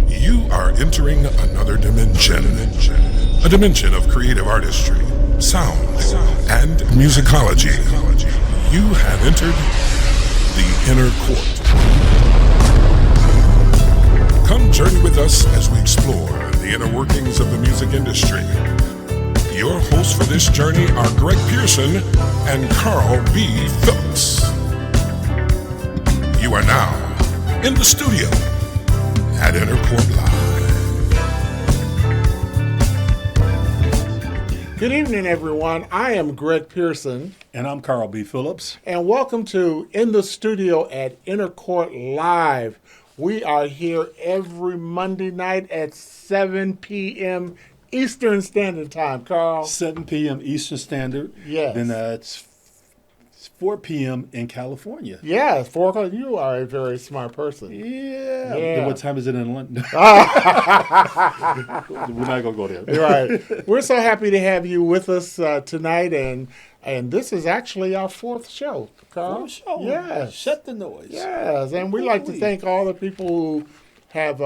You are entering another dimension. A dimension of creative artistry, sound, and musicology. You have entered the inner court. Come journey with us as we explore the inner workings of the music industry. Your hosts for this journey are Greg Pearson and Carl B. Phillips. You are now in the studio at Inner Court Live. Good evening, everyone. I am Greg Pearson. And I'm Carl B. Phillips. And welcome to In the Studio at Inner Court Live. We are here every Monday night at 7 p.m. Eastern Standard Time, Carl. 7 p.m. Eastern Standard. Yes. Then it's 4 p.m. in California. Yes, 4 o'clock. You are a very smart person. Yeah. Yeah. What time is it in London? We're not going to go there. Right. We're so happy to have you with us tonight, and this is actually our fourth show, Carl. Fourth show? Yes. Shut the noise. Yes, and we'd like to thank all the people who have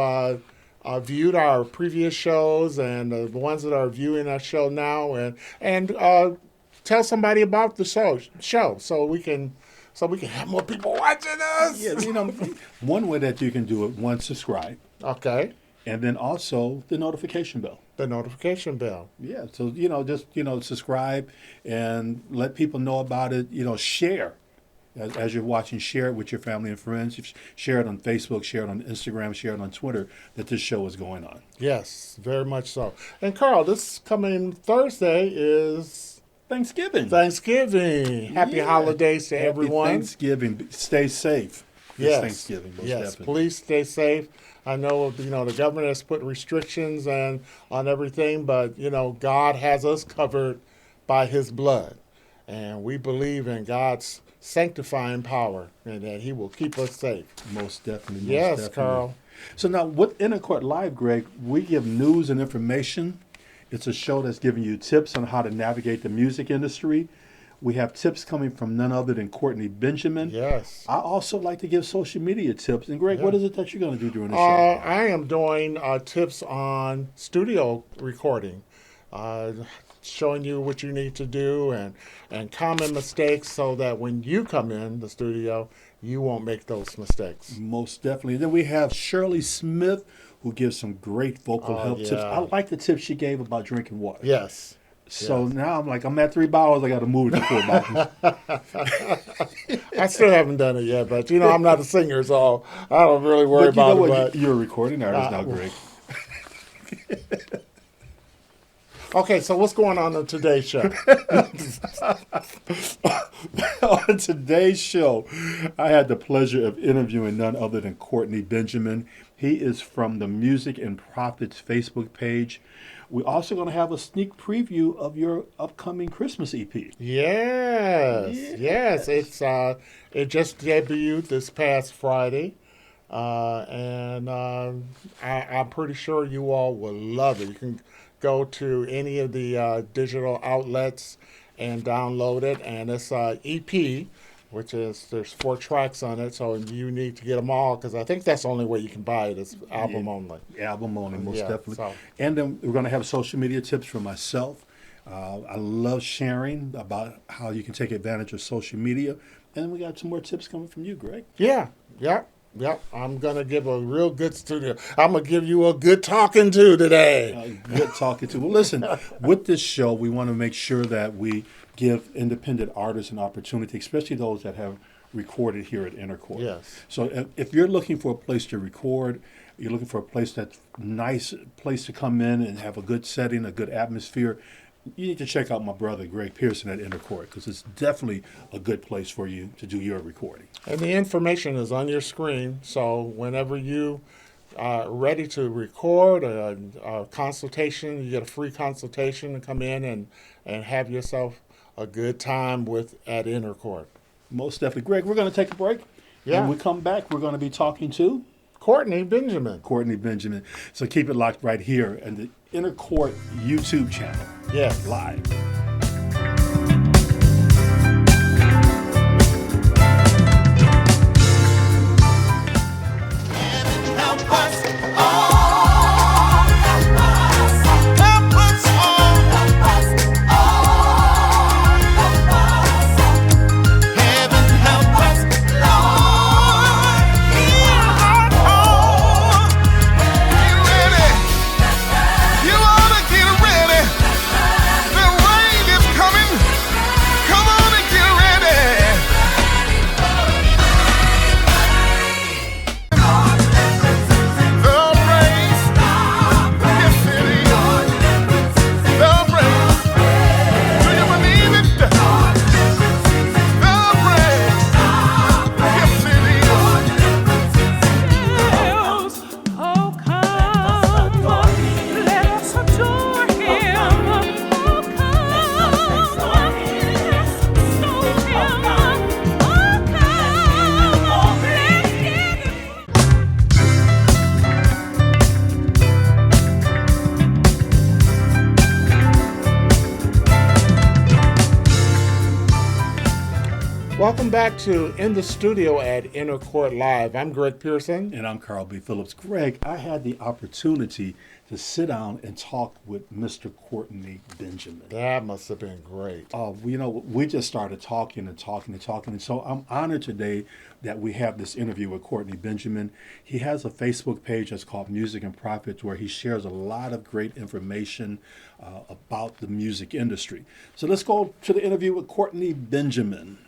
viewed our previous shows and the ones that are viewing our show now, and tell somebody about the show so we can have more people watching us. Yeah, one way that you can do it, one, subscribe. Okay. And then also the notification bell. The notification bell. Yeah, so, just, subscribe and let people know about it. Share. As you're watching, share it with your family and friends. Share it on Facebook, share it on Instagram, share it on Twitter that this show is going on. Yes, very much so. And Carl, this coming Thursday is Thanksgiving. Happy holidays to everyone. Thanksgiving. Stay safe. Yes. It's Thanksgiving. Most definitely. Please stay safe. I know, the government has put restrictions on everything, but, God has us covered by his blood. And we believe in God's sanctifying power and that he will keep us safe. Most definitely. Yes, Carl. So now with Inner Court Live, Greg, we give news and information. It's a show that's giving you tips on how to navigate the music industry. We have tips coming from none other than Courtney Benjamin. Yes. I also like to give social media tips. And Greg, What is it that you're going to do during the show? I am doing tips on studio recording. Showing you what you need to do and common mistakes so that when you come in the studio, you won't make those mistakes. Most definitely. Then we have Shirley Smith, who gives some great vocal help tips. I like the tips she gave about drinking water. Yes. So now I'm at 3 bottles. I got to move it to 4 bottles. I still haven't done it yet, but I'm not a singer, so I don't really worry about it. But you're a recording artist now, Greg. Okay, so what's going on today's show? On today's show, I had the pleasure of interviewing none other than Courtney Benjamin. He is from the Music and Profits Facebook page. We're also going to have a sneak preview of your upcoming Christmas EP. Yes. It just debuted this past Friday. And I'm pretty sure you all will love it. You can go to any of the digital outlets and download it. And it's EP, which is, there's 4 tracks on it, so you need to get them all, because I think that's the only way you can buy it is album only. Album only, most definitely. So. And then we're going to have social media tips from myself. I love sharing about how you can take advantage of social media. And then we got some more tips coming from you, Greg. Yep. I'm going to give a real good studio. I'm going to give you a good talking to today. Good talking to. Well, listen, with this show, we want to make sure that we give independent artists an opportunity, especially those that have recorded here at Inner Court. Yes. So if you're looking for a place to record, you're looking for a place that's nice place to come in and have a good setting, a good atmosphere, you need to check out my brother, Greg Pearson, at Inner Court, because it's definitely a good place for you to do your recording. And the information is on your screen, so whenever you are ready to record a consultation, you get a free consultation to come in and have yourself a good time at Inner Court. Most definitely. Greg, we're going to take a break. Yeah. When we come back, we're going to be talking to Courtney Benjamin. Courtney Benjamin. So keep it locked right here in the Inner Court YouTube channel. Yes. Live. Help us all. Welcome back to In the Studio at Inner Court Live. I'm Greg Pearson. And I'm Carl B. Phillips. Greg, I had the opportunity to sit down and talk with Mr. Courtney Benjamin. That must have been great. We just started talking and talking and talking. And so I'm honored today that we have this interview with Courtney Benjamin. He has a Facebook page that's called Music and Profits, where he shares a lot of great information about the music industry. So let's go to the interview with Courtney Benjamin.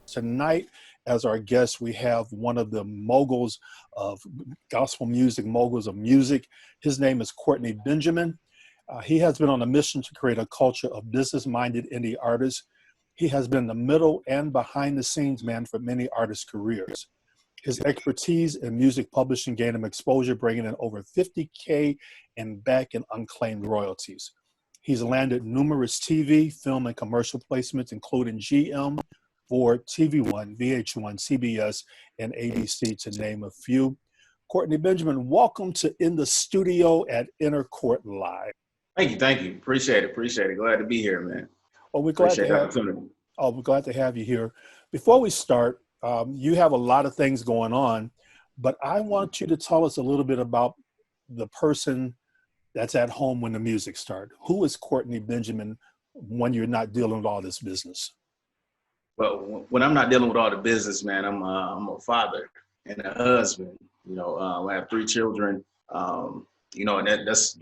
Tonight, as our guest, we have one of the moguls of gospel music, moguls of music. His name is Courtney Benjamin. He has been on a mission to create a culture of business-minded indie artists. He has been the middle and behind-the-scenes man for many artists' careers. His expertise in music publishing gained him exposure, bringing in over $50K in back and unclaimed royalties. He's landed numerous TV, film, and commercial placements, including GM, for TV1, VH1, CBS, and ABC, to name a few. Courtney Benjamin, welcome to In the Studio at Inner Court Live. Thank you. Appreciate it. Glad to be here, man. Well, we're glad to have you here. Before we start, you have a lot of things going on, but I want you to tell us a little bit about the person that's at home when the music starts. Who is Courtney Benjamin when you're not dealing with all this business? Well, when I'm not dealing with all the business, man, I'm a father and a husband. I have 3 children. And that's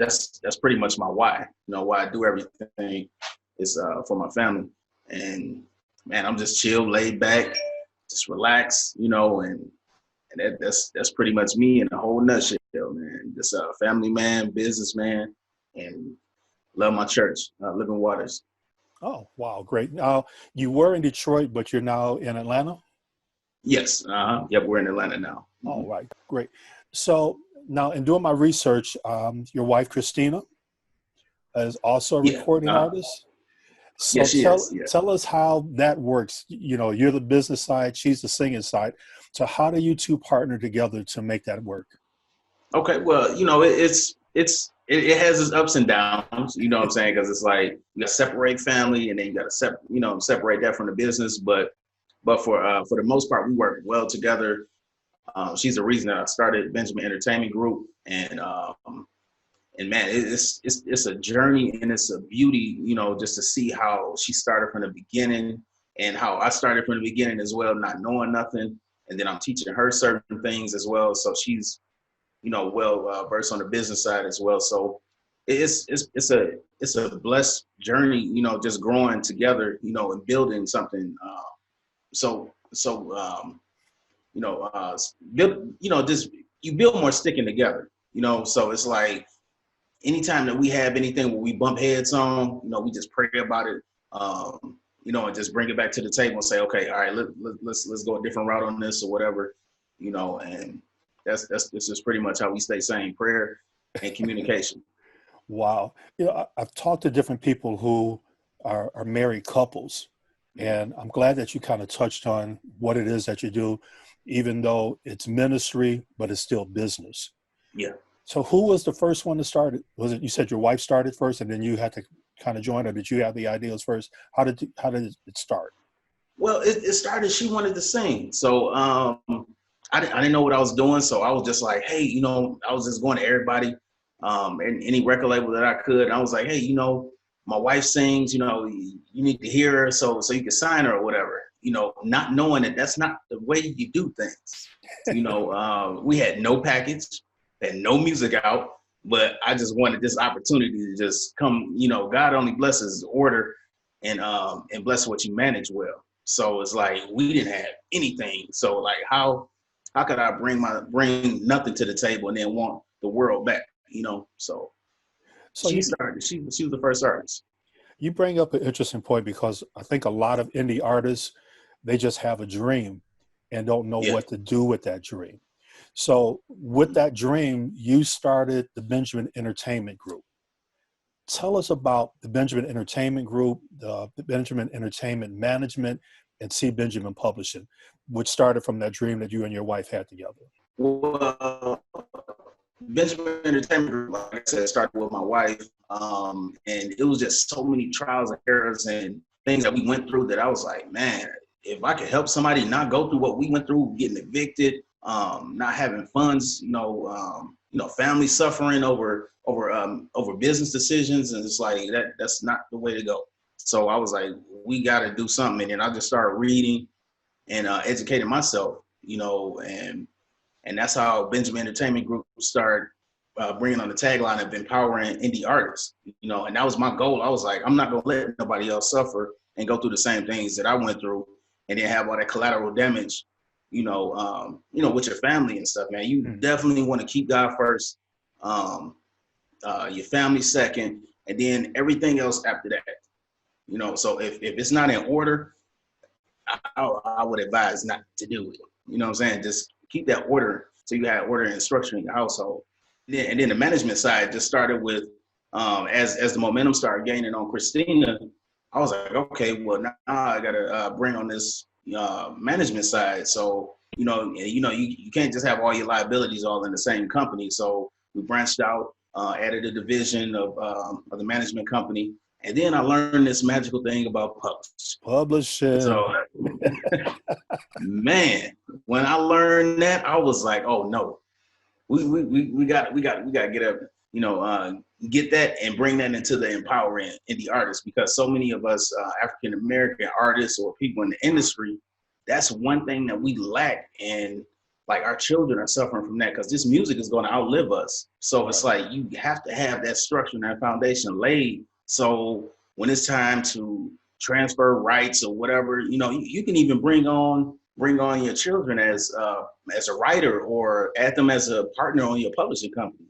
pretty much my why. Why I do everything is for my family. And man, I'm just chill, laid back, just relax. And that's pretty much me in a whole nutshell, man. Just a family man, businessman, and love my church, Living Waters. Oh, wow. Great. Now, you were in Detroit, but you're now in Atlanta? Yes. Yep, we're in Atlanta now. All right. Great. So now, in doing my research, your wife, Christina, is also a recording artist. So yes, she is. Yeah. Tell us how that works. You're the business side, she's the singing side. So how do you two partner together to make that work? Okay. Well, it has its ups and downs, you know what I'm saying? Because it's like you got to separate family, and then you got to separate that from the business. But for the most part, we work well together. She's the reason that I started Benjamin Entertainment Group, and man, it's a journey, and it's a beauty, just to see how she started from the beginning and how I started from the beginning as well, not knowing nothing, and then I'm teaching her certain things as well. So she's well versed on the business side as well. So it's a blessed journey, just growing together, and building something. Just you build more sticking together, So it's like anytime that we have anything where we bump heads on, we just pray about it, and just bring it back to the table and say, okay, all right, let's go a different route on this or whatever, and this is pretty much how we stay sane: prayer and communication. Wow. I've talked to different people who are married couples, and I'm glad that you kind of touched on what it is that you do, even though it's ministry, but it's still business. Yeah. So who was the first one to start it? Was it, you said your wife started first and then you had to kind of join, or did you have the ideas first? How did it start? Well, it started, she wanted to sing. So, I didn't know what I was doing, so I was just like, hey, I was just going to everybody, and any record label that I could. And I was like, hey, my wife sings, you need to hear her so you can sign her or whatever, not knowing that that's not the way you do things. We had no package, had no music out, but I just wanted this opportunity to just come, God only blesses order and bless what you manage well. So it's like, we didn't have anything. So like, how could I bring nothing to the table and then want the world back, So she started. She was the first artist. You bring up an interesting point, because I think a lot of indie artists, they just have a dream and don't know what to do with that dream. So with that dream, you started the Benjamin Entertainment Group. Tell us about the Benjamin Entertainment Group, the Benjamin Entertainment Management, and C. Benjamin Publishing, which started from that dream that you and your wife had together. Well, Benjamin Entertainment Group, like I said, started with my wife, and it was just so many trials and errors and things that we went through that I was like, man, if I could help somebody not go through what we went through, getting evicted, not having funds, family suffering over business decisions, and it's like that's not the way to go. So I was like, we got to do something, and then I just started reading and educating myself, and that's how Benjamin Entertainment Group started bringing on the tagline of empowering indie artists, and that was my goal. I was like, I'm not gonna let nobody else suffer and go through the same things that I went through, and then have all that collateral damage, with your family and stuff, man. You definitely want to keep God first, your family second, and then everything else after that. So if it's not in order, I would advise not to do it. You know what I'm saying? Just keep that order, so you have order and structure in your household. And then the management side just started with, as the momentum started gaining on Christina, I was like, okay, well, now I got to bring on this management side. So, you can't just have all your liabilities all in the same company. So we branched out, added a division of the management company. And then I learned this magical thing about publishing. So, man, when I learned that, I was like, oh no, we got to get up, get that and bring that into the empowering indie artists, because so many of us African American artists or people in the industry, that's one thing that we lack, and like our children are suffering from that, because this music is going to outlive us. So it's like you have to have that structure and that foundation laid. So when it's time to transfer rights or whatever, you can even bring on your children as a writer, or add them as a partner on your publishing company,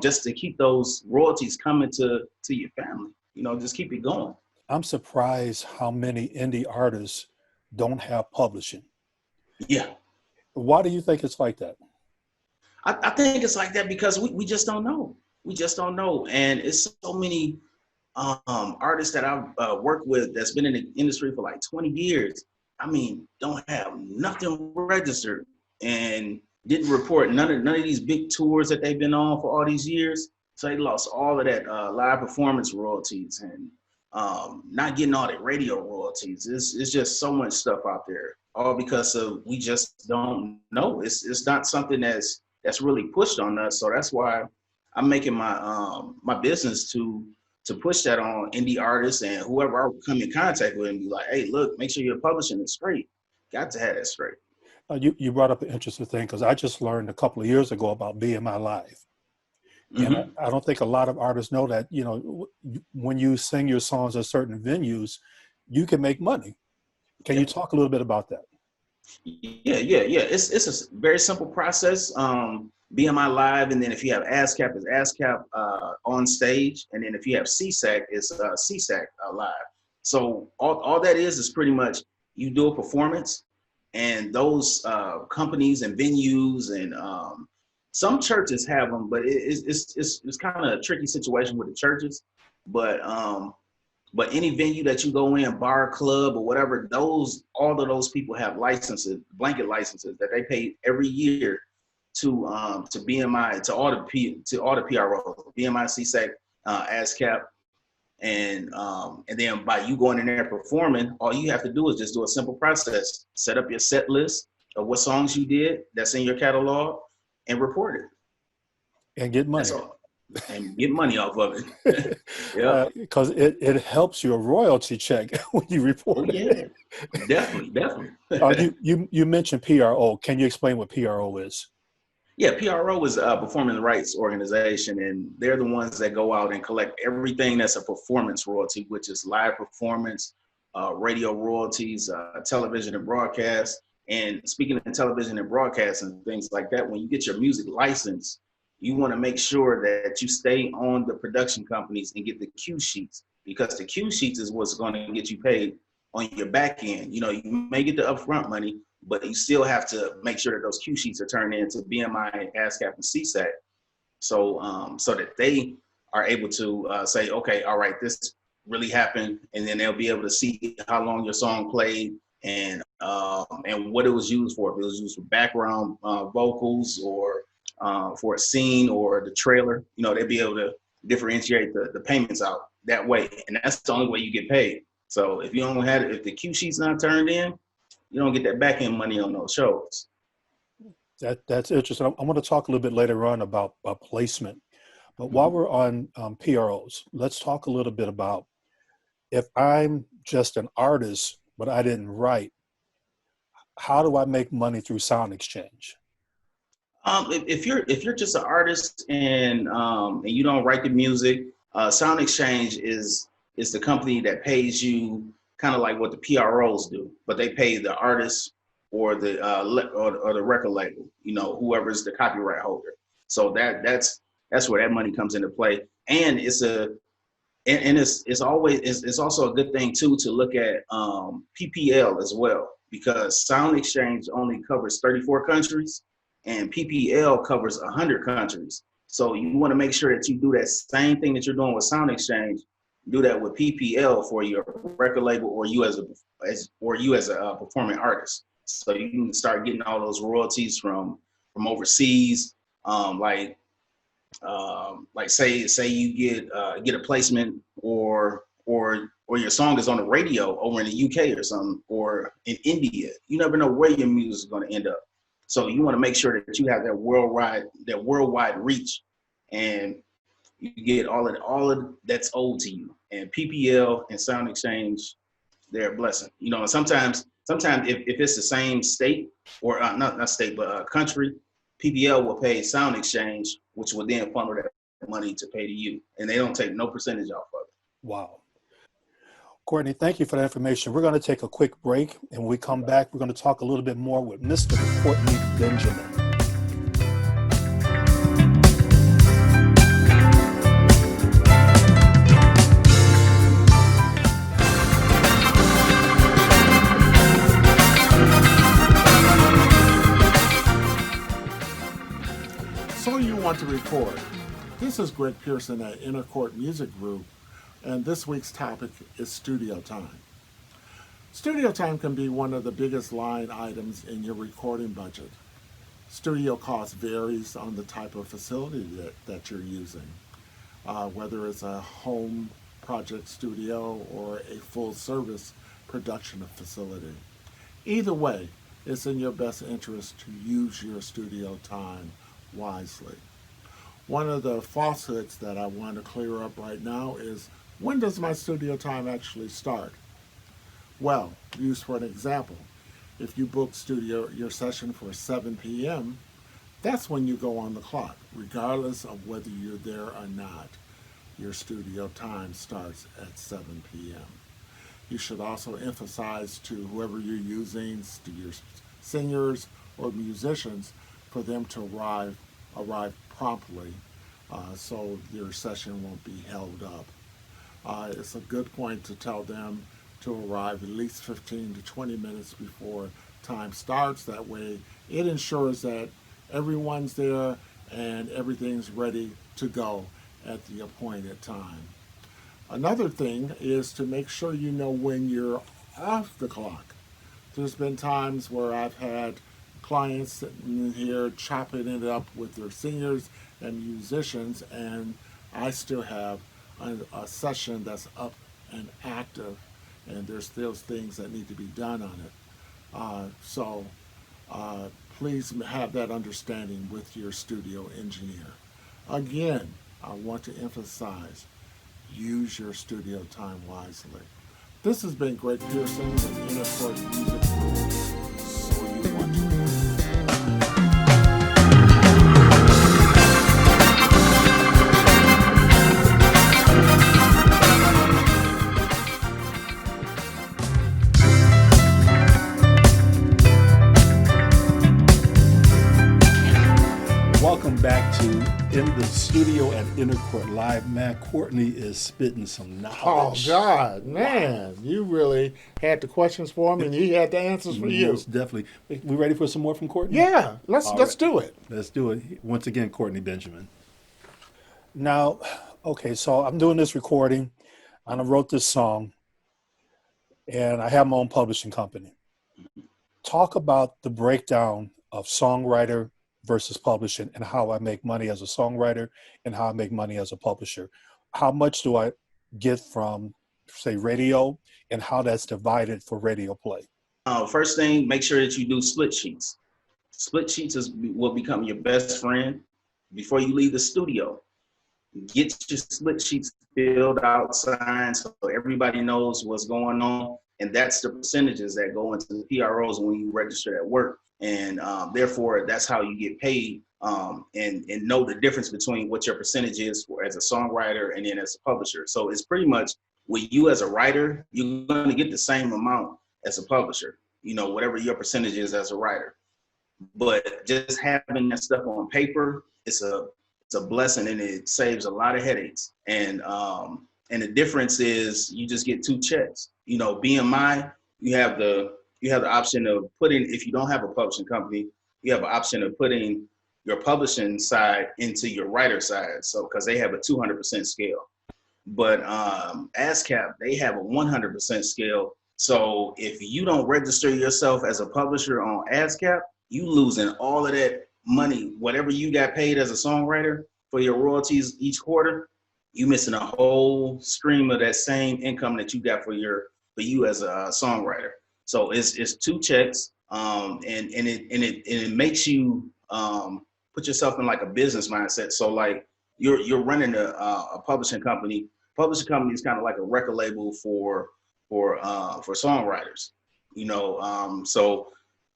just to keep those royalties coming to your family, just keep it going. I'm surprised how many indie artists don't have publishing. Yeah. Why do you think it's like that? I think it's like that because we just don't know. We just don't know. And it's so many artists that I've worked with that's been in the industry for like 20 years. I mean, don't have nothing registered and didn't report none of these big tours that they've been on for all these years. So they lost all of that live performance royalties and not getting all the radio royalties. It's just so much stuff out there, all because of we just don't know. It's not something that's really pushed on us. So that's why I'm making my business to push that on indie artists and whoever I come in contact with, and be like, hey, look, make sure you're publishing it straight. Got to have that straight. You brought up an interesting thing, because I just learned a couple of years ago about BMI Live. Mm-hmm. And I don't think a lot of artists know that, when you sing your songs at certain venues, you can make money. Can you talk a little bit about that? Yeah. It's a very simple process. BMI Live, and then if you have ASCAP, it's ASCAP on stage, and then if you have CSAC, it's CSAC Live. So all that is pretty much you do a performance, and those companies and venues and some churches have them, but it's kind of a tricky situation with the churches. But any venue that you go in, bar, club, or whatever, all of those people have licenses, blanket licenses that they pay every year to BMI, to all the PROs, BMI, CSAC, ASCAP, and then by you going in there performing, all you have to do is just do a simple process: set up your set list of what songs you did that's in your catalog, and report it, and get money. And get money off of it. Yeah, because it helps your royalty check when you report it. Definitely. You mentioned PRO. Can you explain what PRO is? Yeah, PRO is a performance rights organization, and they're the ones that go out and collect everything that's a performance royalty, which is live performance, radio royalties, television and broadcast. And speaking of television and broadcast and things like that, when you get your music license, you want to make sure that you stay on the production companies and get the cue sheets, because the cue sheets is what's going to get you paid on your back end. You may get the upfront money, but you still have to make sure that those cue sheets are turned into BMI, ASCAP, and CSAC, so that they are able to say, okay, all right, this really happened, and then they'll be able to see how long your song played and what it was used for. If it was used for background vocals or for a scene or the trailer, they'll be able to differentiate the payments out that way, and that's the only way you get paid. So if you don't have, if the cue sheet's not turned in, you don't get that back end money on those shows. That's interesting. I want to talk a little bit later on about placement. But while we're on PROs, let's talk a little bit about if I'm just an artist, but I didn't write, how do I make money through Sound Exchange? If you're just an artist and you don't write the music, Sound Exchange is the company that pays you kind of like what the PROs do, but they pay the artist or the or the record label, you know, whoever's the copyright holder. So that's where that money comes into play, and it's also a good thing too to look at PPL as well, because Sound Exchange only covers 34 countries and PPL covers 100 countries. So you want to make sure that you do that same thing that you're doing with Sound Exchange, do that with PPL for your record label or you as a performing artist. So you can start getting all those royalties from overseas, like say you get a placement or your song is on the radio over in the UK or something, or in India. You never know where your music is going to end up. So you want to make sure that you have that worldwide reach, and you get all of that's owed to you. And PPL and Sound Exchange, they're a blessing. You know, and sometimes if it's the same state or not state but country, PPL will pay Sound Exchange, which will then funnel that money to pay to you, and they don't take no percentage off of it. Wow. Courtney, thank you for that information. We're going to take a quick break, and when we come back, we're going to talk a little bit more with Mr. Courtney Benjamin. So you want to record. This is Greg Pearson at Inner Court Music Group, and this week's topic is studio time. Studio time can be one of the biggest line items in your recording budget. Studio cost varies on the type of facility that you're using, whether it's a home project studio or a full-service production facility. Either way, it's in your best interest to use your studio time wisely. One of the falsehoods that I want to clear up right now is, when does my studio time actually start? Well, used for an example, if you book your session for 7 p.m., that's when you go on the clock, regardless of whether you're there or not. Your studio time starts at 7 p.m. You should also emphasize to whoever you're using, to your singers or musicians, for them to arrive promptly, so your session won't be held up. It's a good point to tell them to arrive at least 15 to 20 minutes before time starts. That way it ensures that everyone's there and everything's ready to go at the appointed time. Another thing is to make sure you know when you're off the clock. There's been times where I've had clients sitting here chopping it up with their singers and musicians, and I still have a session that's up and active, and there's still things that need to be done on it. So please have that understanding with your studio engineer. Again, I want to emphasize, use your studio time wisely. This has been Greg Pearson with Inner Court Music Group. So you want to. Welcome back to In the Studio at Inner Court Live. Man, Courtney is spitting some knowledge. Oh, God, man. You really had the questions for him, and he had the answers for you. Most definitely. We ready for some more from Courtney? Yeah, let's do it. Let's do it. Once again, Courtney Benjamin. Now, okay, so I'm doing this recording, and I wrote this song, and I have my own publishing company. Talk about the breakdown of songwriter versus publishing, and how I make money as a songwriter and how I make money as a publisher. How much do I get from say, radio, and how that's divided for radio play? First thing, make sure that you do split sheets. Split sheets will become your best friend before you leave the studio. Get your split sheets filled out, signed, so everybody knows what's going on. And that's the percentages that go into the PROs when you register at work. And therefore, that's how you get paid, and know the difference between what your percentage is for as a songwriter and then as a publisher. So it's pretty much with you as a writer, you're going to get the same amount as a publisher, whatever your percentage is as a writer. But just having that stuff on paper, it's a blessing, and it saves a lot of headaches. And the difference is you just get 2 checks. BMI, you have the option of putting, if you don't have a publishing company, you have an option of putting your publishing side into your writer side. So, because they have a 200% scale. But ASCAP, they have a 100% scale. So if you don't register yourself as a publisher on ASCAP, you losing all of that money, whatever you got paid as a songwriter for your royalties each quarter, you missing a whole stream of that same income that you got for you as a songwriter. So it's 2 checks, and it makes you put yourself in like a business mindset. So like you're running a publishing company. Publishing company is kind of like a record label for songwriters, So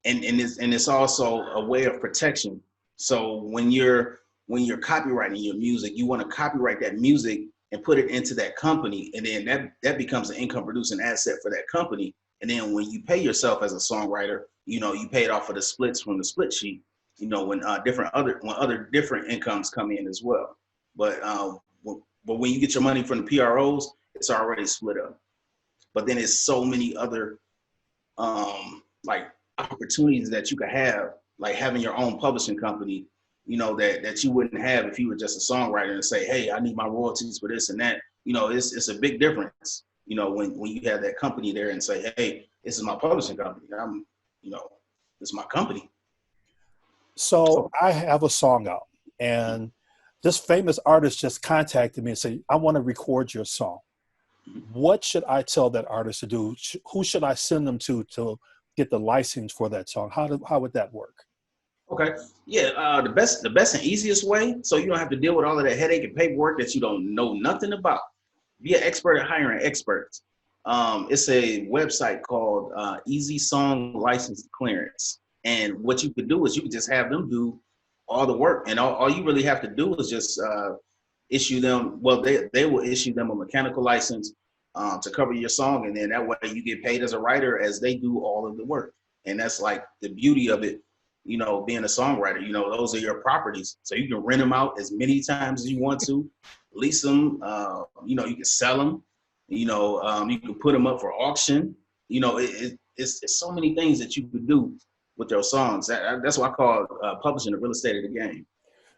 it's also a way of protection. So when you're copywriting your music, you want to copyright that music and put it into that company, and then that becomes an income producing asset for that company. And then when you pay yourself as a songwriter, you pay it off of the splits from the split sheet. When other different incomes come in as well. But when you get your money from the PROs, it's already split up. But then there's so many other like opportunities that you could have, like having your own publishing company, that you wouldn't have if you were just a songwriter and say, hey, I need my royalties for this and that. It's a big difference, when you have that company there and say, hey, this is my publishing company. This is my company. So I have a song out, and this famous artist just contacted me and said, I want to record your song. What should I tell that artist to do? Who should I send them to get the license for that song? How would that work? Okay. Yeah. The best and easiest way, so you don't have to deal with all of that headache and paperwork that you don't know nothing about. Be an expert at hiring experts. It's a website called Easy Song License Clearance. And what you could do is you could just have them do all the work. And all you really have to do is just issue them. Well, they will issue them a mechanical license to cover your song. And then that way you get paid as a writer as they do all of the work. And that's like the beauty of it, being a songwriter. Those are your properties. So you can rent them out as many times as you want to, lease them, you can sell them, you can put them up for auction. It's so many things that you could do with your songs. That's what I call publishing the real estate of the game.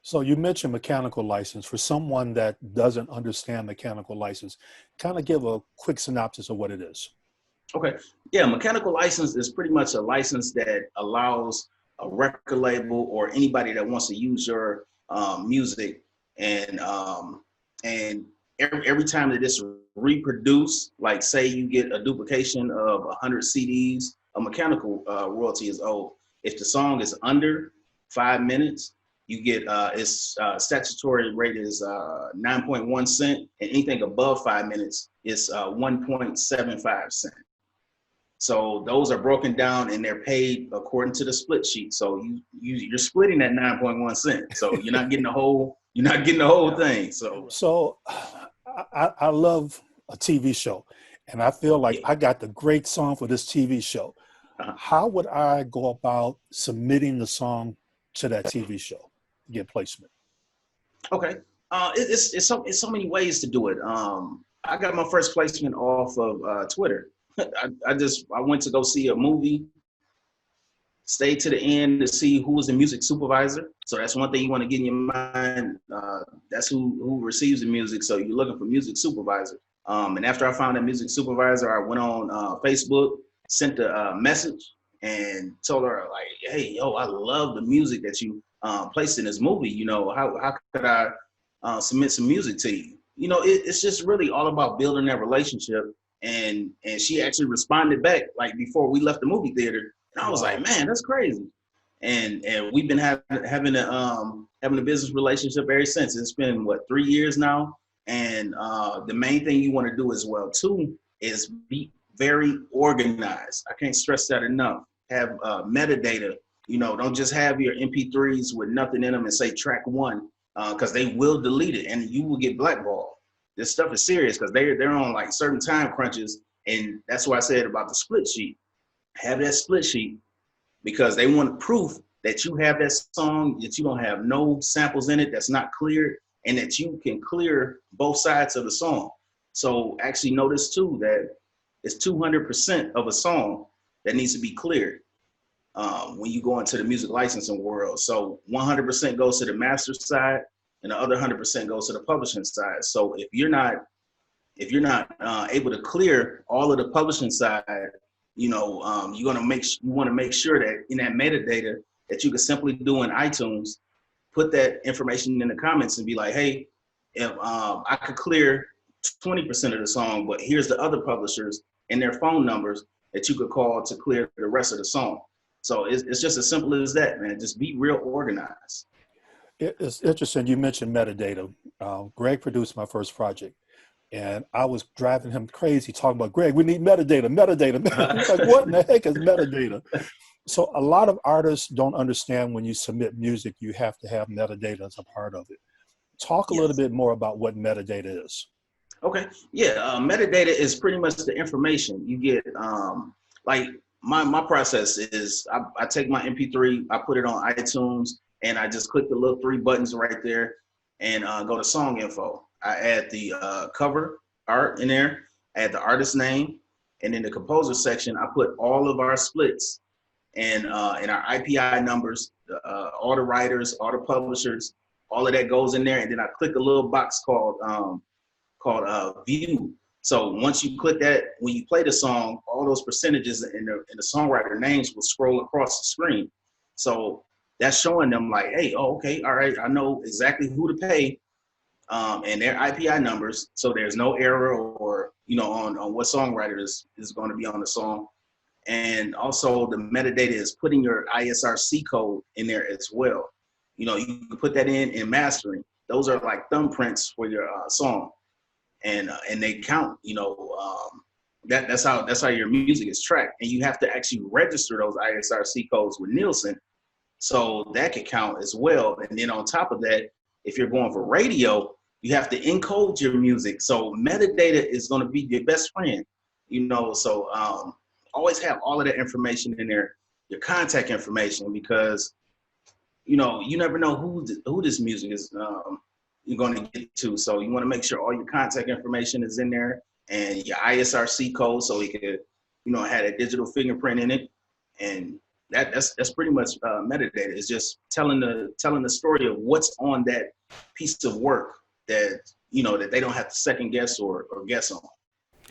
So you mentioned mechanical license. For someone that doesn't understand mechanical license, kind of give a quick synopsis of what it is. Okay. Yeah, mechanical license is pretty much a license that allows a record label or anybody that wants to use your music, and every time that it's reproduced, like say you get a duplication of 100 CDs, a mechanical royalty is owed. If the song is under 5 minutes, you get its statutory rate is 9.1 cent, and anything above 5 minutes is 1.75 cent. So those are broken down and they're paid according to the split sheet. So you're splitting that 9.1 cent. So you're not getting the whole thing. So I love a TV show, and I feel like I got the great song for this TV show. How would I go about submitting the song to that TV show to get placement? Okay. It's so many ways to do it. I got my first placement off of Twitter. I went to go see a movie, stayed to the end to see who was the music supervisor. So that's one thing you want to get in your mind. That's who receives the music. So you're looking for music supervisor. And after I found that music supervisor, I went on Facebook, sent a message and told her like, hey, I love the music that you placed in this movie. How could I submit some music to you? It's just really all about building that relationship and she actually responded back like before we left the movie theater, and I was like, man, that's crazy. And we've been having a business relationship ever since. It's been 3 years now, and the main thing you want to do as well too is be very organized. I can't stress that enough. Have metadata. Don't just have your MP3s with nothing in them and say track 1, because they will delete it and you will get blackballed. This stuff is serious because they're on like certain time crunches, and that's why I said about the split sheet. Have that split sheet because they want proof that you have that song, that you don't have no samples in it that's not cleared, and that you can clear both sides of the song. So actually notice too that it's 200% of a song that needs to be cleared when you go into the music licensing world. So 100% goes to the master side, and the other 100% goes to the publishing side. So if you're not able to clear all of the publishing side, you want to make sure that in that metadata that you can simply do in iTunes, put that information in the comments and be like, hey, if I could clear 20% of the song, but here's the other publishers and their phone numbers that you could call to clear the rest of the song. So it's just as simple as that, man. Just be real organized. It's interesting you mentioned metadata. Greg produced my first project, and I was driving him crazy talking about, Greg, we need metadata. He's like, what in the heck is metadata? So a lot of artists don't understand when you submit music, you have to have metadata as a part of it. Talk a little bit more about what metadata is. Okay. Yeah. Metadata is pretty much the information you get. Like my process is I take my MP3, I put it on iTunes, and I just click the little 3 buttons right there and go to song info. I add the cover art in there, add the artist name, and in the composer section, I put all of our splits and our IPI numbers, all the writers, all the publishers, all of that goes in there. And then I click a little box called view. So once you click that, when you play the song, all those percentages in the songwriter names will scroll across the screen. So that's showing them like, hey, okay, all right, I know exactly who to pay and their IPI numbers. So there's no error or, on what songwriter is going to be on the song. And also the metadata is putting your ISRC code in there as well. You can put that in mastering. Those are like thumbprints for your song. And they count, that's how your music is tracked. And you have to actually register those ISRC codes with Nielsen, so that can count as well. And then on top of that, if you're going for radio, you have to encode your music. So metadata is going to be your best friend, So always have all of that information in there, your contact information, because you never know who this music is. You're going to get to. So you want to make sure all your contact information is in there and your ISRC code, so it could, have a digital fingerprint in it. And that's pretty much metadata. It's just telling the story of what's on that piece of work that, that they don't have to second guess or guess on.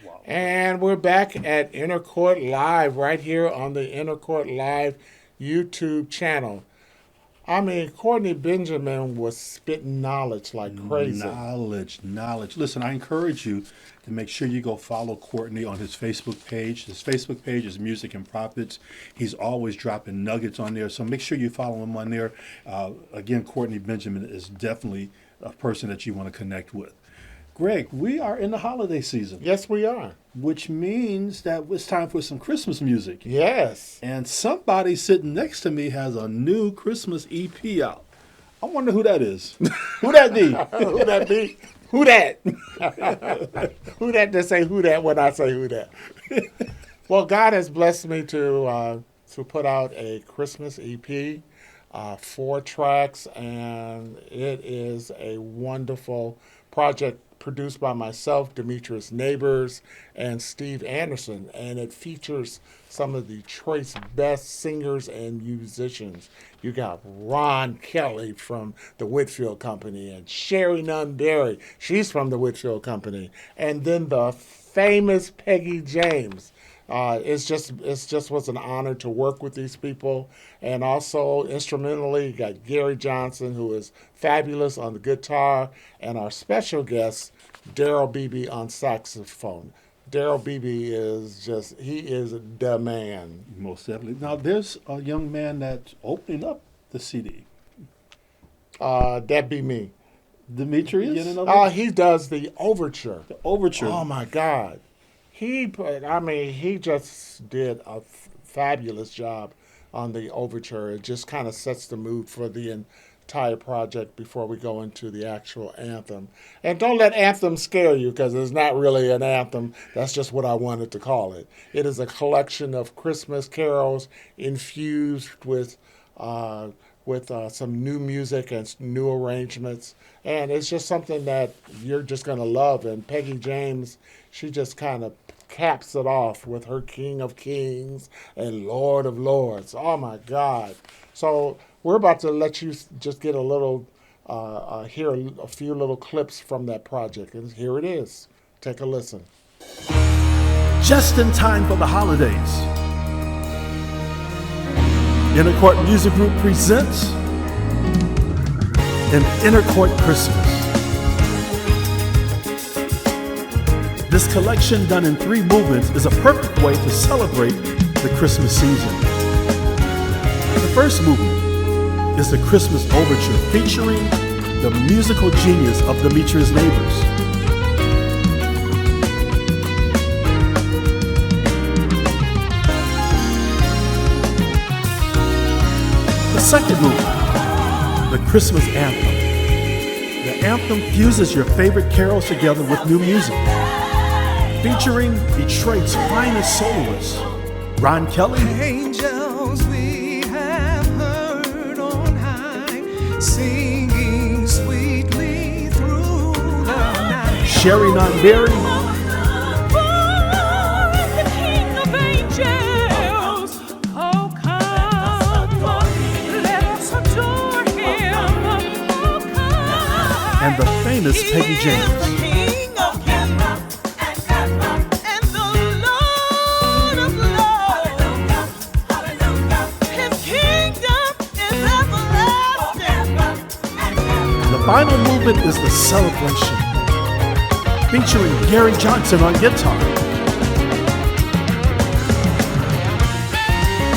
Wow. And we're back at Inner Court Live right here on the Inner Court Live YouTube channel. I mean, Courtney Benjamin was spitting knowledge like crazy. Knowledge. Listen, I encourage you to make sure you go follow Courtney on his Facebook page. His Facebook page is Music and Profits. He's always dropping nuggets on there, so make sure you follow him on there. Again, Courtney Benjamin is definitely a person that you want to connect with. Greg, we are in the holiday season. Yes, we are. Which means that it's time for some Christmas music. Yes. And somebody sitting next to me has a new Christmas EP out. I wonder who that is. Who that be? Who that be? Who that? Who that to say who that when I say who that? Well, God has blessed me to put out a Christmas EP, 4 tracks, and it is a wonderful project produced by myself, Demetrius Neighbors, and Steve Anderson, and it features some of Detroit's best singers and musicians. You got Ron Kelly from the Whitfield Company, and Sherry Nunn-Berry, she's from the Whitfield Company, and then the famous Peggy James. It's just was an honor to work with these people. And also instrumentally, you got Gary Johnson, who is fabulous on the guitar, and our special guest, Daryl Beebe on saxophone. Daryl Beebe he is the man. Most definitely. Now, there's a young man that's opening up the CD. That'd be me. Demetrius? He does the overture. The overture. Oh my God. He just did a fabulous job on the overture. It just kind of sets the mood for the entire project before we go into the actual anthem. And don't let anthem scare you, because it's not really an anthem. That's just what I wanted to call it. It is a collection of Christmas carols infused with some new music and new arrangements. And it's just something that you're just going to love. And Peggy James, she just kind of caps it off with her King of Kings and Lord of Lords. Oh, my God. So we're about to let you just get a little, hear a few little clips from that project. And here it is. Take a listen. Just in time for the holidays, Inner Court Music Group presents an Inner Court Christmas. This collection, done in 3 movements, is a perfect way to celebrate the Christmas season. The first movement is the Christmas Overture, featuring the musical genius of Demetrius' Neighbors. The second movement, the Christmas Anthem. The anthem fuses your favorite carols together with new music, featuring Detroit's finest soloists, Ron Kelly, angels we have heard on high, singing sweetly through the night. Sherry Nonberry, The King of Angels, oh come, let us adore him, oh come. and the famous Peggy James. King of Kings and the Lord of Lords, his kingdom is everlasting. The final movement is the Celebration, featuring Gary Johnson on guitar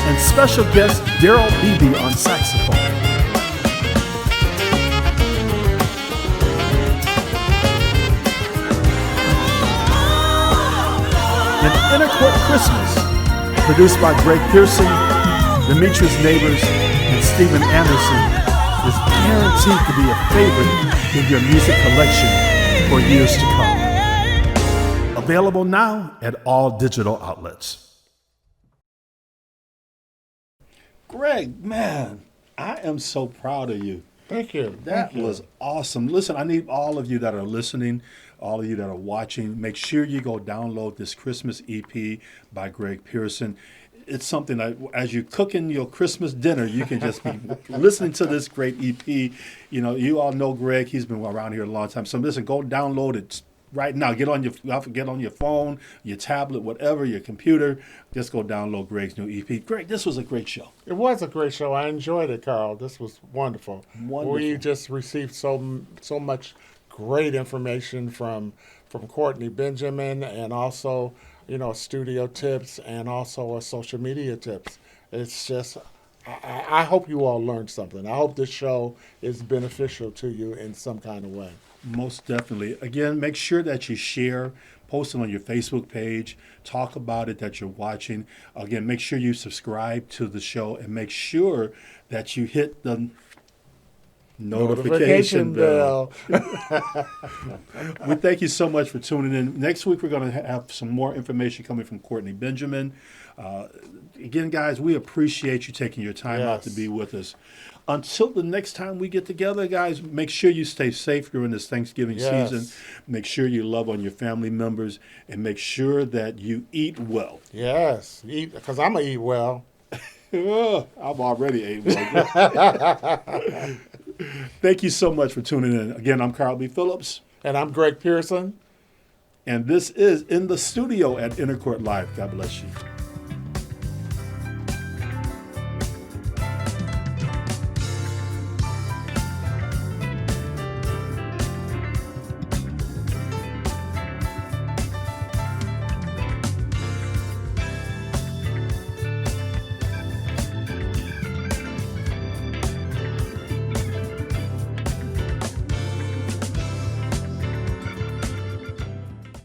and special guest Daryl Beebe on saxophone. An Inner Court Christmas, produced by Greg Pearson, Demetrius' Neighbors, and Stephen Anderson, is guaranteed to be a favorite in your music collection for years to come. Available now at all digital outlets. Greg, man, I am so proud of you. Thank you. That Thank you. was awesome. Listen, I need all of you that are listening, all of you that are watching, make sure you go download this Christmas EP by Greg Pearson. It's something that as you're cooking your Christmas dinner, you can just be listening to this great EP. You know, you all know Greg. He's been around here a long time. So listen, go download it right now. Get on your phone, your tablet, whatever, your computer. Just go download Greg's new EP. Greg, this was a great show. It was a great show. I enjoyed it, Carl. This was wonderful. Wonderful. We just received so much great information from Courtney Benjamin, and also, studio tips, and also social media tips. It's just, I hope you all learned something. I hope this show is beneficial to you in some kind of way. Most definitely. Again, make sure that you share, post it on your Facebook page, talk about it that you're watching. Again, make sure you subscribe to the show, and make sure that you hit the notification bell. We thank you so much for tuning in. Next week, we're going to have some more information coming from Courtney Benjamin. Again, guys, we appreciate you taking your time out to be with us. Until the next time we get together, guys, make sure you stay safe during this Thanksgiving season. Make sure you love on your family members, and make sure that you eat well. Yes, eat, because I'm going to eat well. I'm already ate well. Thank you so much for tuning in. Again, I'm Carl B. Phillips. And I'm Greg Pearson. And this is In the Studio at Inner Court Live. God bless you.